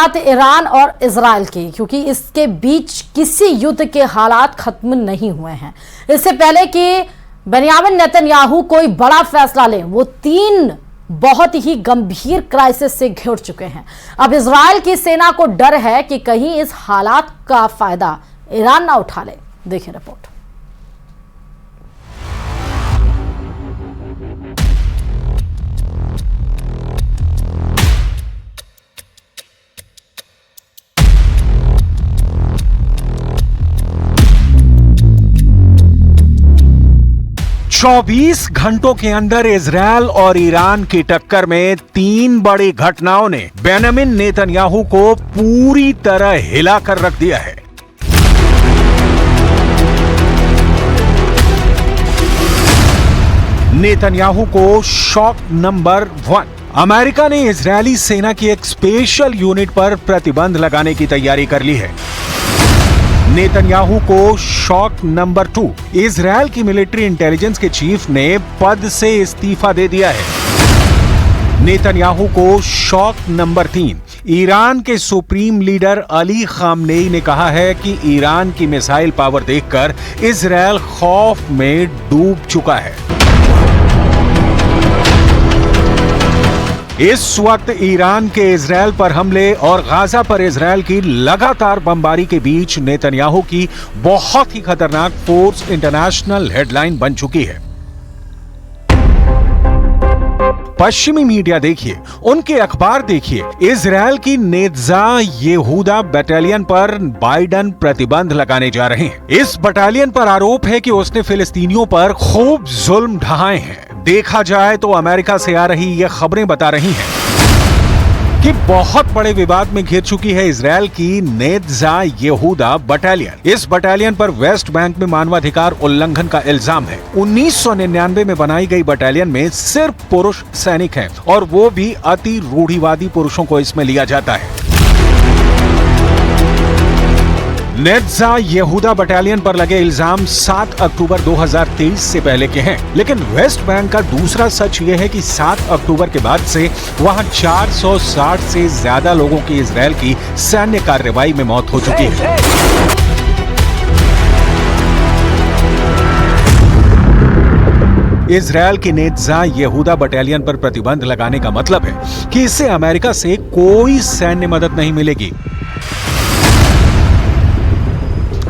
बात ईरान और इजराइल की, क्योंकि इसके बीच किसी युद्ध के हालात खत्म नहीं हुए हैं। इससे पहले कि बेंयामिन नेतन्याहू कोई बड़ा फैसला लें, वो 3 बहुत ही गंभीर क्राइसिस से घिर चुके हैं। अब इजराइल की सेना को डर है कि कहीं इस हालात का फायदा ईरान ना उठा ले। देखिए रिपोर्ट। चौबीस घंटों के अंदर इजरायल और ईरान की टक्कर में 3 बड़ी घटनाओं ने बेंयामिन नेतन्याहू को पूरी तरह हिलाकर रख दिया है। नेतन्याहू को शॉक नंबर 1। अमेरिका ने इजरायली सेना की एक स्पेशल यूनिट पर प्रतिबंध लगाने की तैयारी कर ली है। नेतन्याहू को शॉक नंबर 2। इजरायल की मिलिट्री इंटेलिजेंस के चीफ ने पद से इस्तीफा दे दिया है। नेतन्याहू को शॉक नंबर 3। ईरान के सुप्रीम लीडर अली खामनेई ने कहा है कि ईरान की मिसाइल पावर देखकर इजरायल खौफ में डूब चुका है। इस वक्त ईरान के इजरायल पर हमले और गाजा पर इजरायल की लगातार बमबारी के बीच नेतन्याहू की बहुत ही खतरनाक फोर्स इंटरनेशनल हेडलाइन बन चुकी है। पश्चिमी मीडिया देखिए, उनके अखबार देखिए, इजरायल की नेत्जा येहूदा बटालियन पर बाइडन प्रतिबंध लगाने जा रहे हैं। इस बटालियन पर आरोप है कि उसने फिलिस्तीनियों पर खूब जुल्म ढाए हैं। देखा जाए तो अमेरिका से आ रही ये खबरें बता रही हैं कि बहुत बड़े विवाद में घिर चुकी है इजरायल की नेत्जा येहूदा बटालियन। इस बटालियन पर वेस्ट बैंक में मानवाधिकार उल्लंघन का इल्जाम है। 1999 में बनाई गई बटालियन में सिर्फ पुरुष सैनिक हैं और वो भी अति रूढ़िवादी पुरुषों को इसमें लिया जाता है। नेत्जा येहूदा बटालियन पर लगे इल्जाम 7 अक्टूबर 2023 से पहले के हैं, लेकिन वेस्ट बैंक का दूसरा सच यह है कि 7 अक्टूबर के बाद से वहां 460 से ज्यादा लोगों की इजरायल की सैन्य कार्रवाई में मौत हो चुकी है। इजरायल की नेत्जा येहूदा बटालियन पर प्रतिबंध लगाने का मतलब है कि इससे अमेरिका से कोई सैन्य मदद नहीं मिलेगी।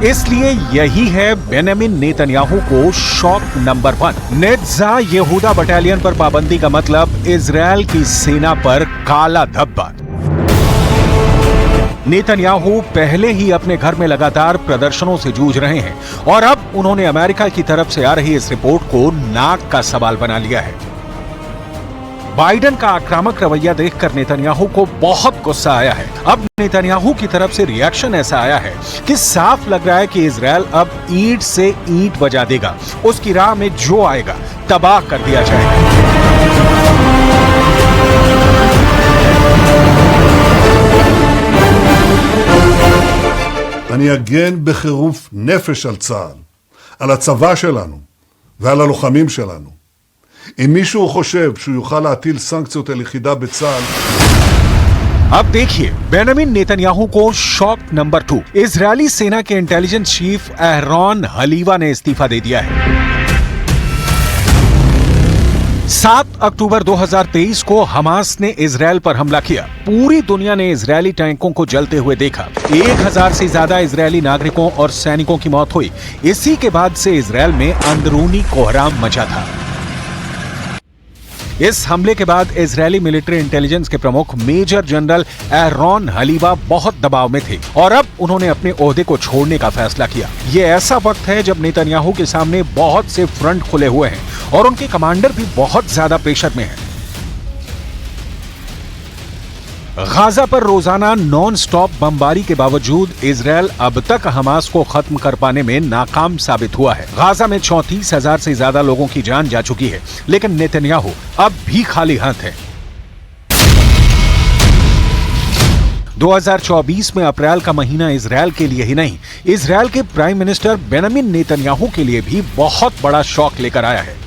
इसलिए यही है बेंयामिन नेतन्याहू को शॉक नंबर 1। नेत्जा येहूदा बटालियन पर पाबंदी का मतलब इजरायल की सेना पर काला धब्बा। नेतन्याहू पहले ही अपने घर में लगातार प्रदर्शनों से जूझ रहे हैं और अब उन्होंने अमेरिका की तरफ से आ रही इस रिपोर्ट को नाक का सवाल बना लिया है। बाइडन का आक्रामक रवैया देखकर नेतन्याहू को बहुत गुस्सा आया है। अब नेतन्याहू की तरफ से रिएक्शन ऐसा आया है कि साफ लग रहा है कि इजरायल अब ईंट से ईंट बजा देगा। उसकी राह में जो आएगा तबाह कर दिया जाएगा। אני אגן בחירוף נפש על צה"ל, על הצבא שלנו ועל הלוחמים שלנו. אם מישהו חושב שהוא יוכל להטיל סנקציות על יחידה בצה"ל, अब देखिए, बेंयामिन नेतन्याहू को शॉक नंबर 2। इजरायली सेना के इंटेलिजेंस चीफ एहरॉन हलीवा ने इस्तीफा दे दिया है। 7 अक्टूबर 2023 को हमास ने इजरायल पर हमला किया। पूरी दुनिया ने इजरायली टैंकों को जलते हुए देखा। 1000 से ज्यादा इजरायली नागरिकों और सैनिकों की मौत हुई। इसी के बाद से इजरायल में अंदरूनी कोहराम मचा था। इस हमले के बाद इजरायली मिलिट्री इंटेलिजेंस के प्रमुख मेजर जनरल एहरॉन हलीवा बहुत दबाव में थे और अब उन्होंने अपने ओहदे को छोड़ने का फैसला किया। ये ऐसा वक्त है जब नेतन्याहू के सामने बहुत से फ्रंट खुले हुए हैं और उनके कमांडर भी बहुत ज्यादा प्रेशर में हैं। गाजा पर रोजाना नॉन स्टॉप बमबारी के बावजूद इजरायल अब तक हमास को खत्म कर पाने में नाकाम साबित हुआ है। गाजा में 34,000 से ज्यादा लोगों की जान जा चुकी है, लेकिन नेतन्याहू अब भी खाली हाथ है। 2024 में अप्रैल का महीना इजरायल के लिए ही नहीं, इजरायल के प्राइम मिनिस्टर बेंयामिन नेतन्याहू के लिए भी बहुत बड़ा शॉक लेकर आया है।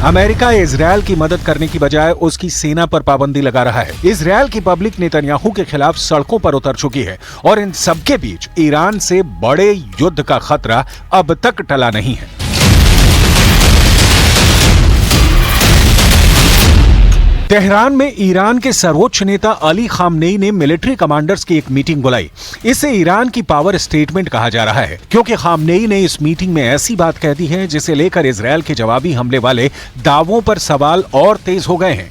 अमेरिका इजरायल की मदद करने की बजाय उसकी सेना पर पाबंदी लगा रहा है। इजरायल की पब्लिक नेतन्याहू के खिलाफ सड़कों पर उतर चुकी है और इन सबके बीच ईरान से बड़े युद्ध का खतरा अब तक टला नहीं है। तेहरान में ईरान के सर्वोच्च नेता अली खामनेई ने मिलिट्री कमांडर्स की एक मीटिंग बुलाई। इसे ईरान की पावर स्टेटमेंट कहा जा रहा है क्योंकि खामनेई ने इस मीटिंग में ऐसी बात कह दी है जिसे लेकर इजरायल के जवाबी हमले वाले दावों पर सवाल और तेज हो गए हैं।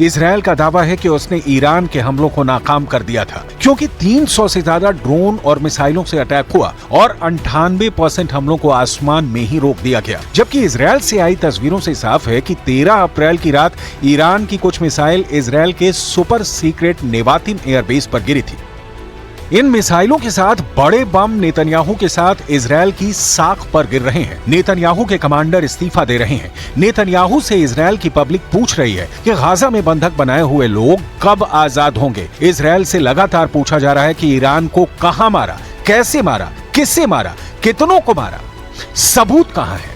इजरायल का दावा है कि उसने ईरान के हमलों को नाकाम कर दिया था क्योंकि 300 से ज्यादा ड्रोन और मिसाइलों से अटैक हुआ और 98% हमलों को आसमान में ही रोक दिया गया। जबकि इजरायल से आई तस्वीरों से साफ है कि 13 अप्रैल की रात ईरान की कुछ मिसाइल इजरायल के सुपर सीक्रेट नेवातिम एयरबेस पर गिरी थी। इन मिसाइलों के साथ बड़े बम नेतन्याहू के साथ इजरायल की साख पर गिर रहे हैं। नेतन्याहू के कमांडर इस्तीफा दे रहे हैं। नेतन्याहू से इजरायल की पब्लिक पूछ रही है कि गाजा में बंधक बनाए हुए लोग कब आजाद होंगे। इजरायल से लगातार पूछा जा रहा है कि ईरान को कहां मारा, कैसे मारा, किससे मारा, कितनों को मारा, सबूत कहां है।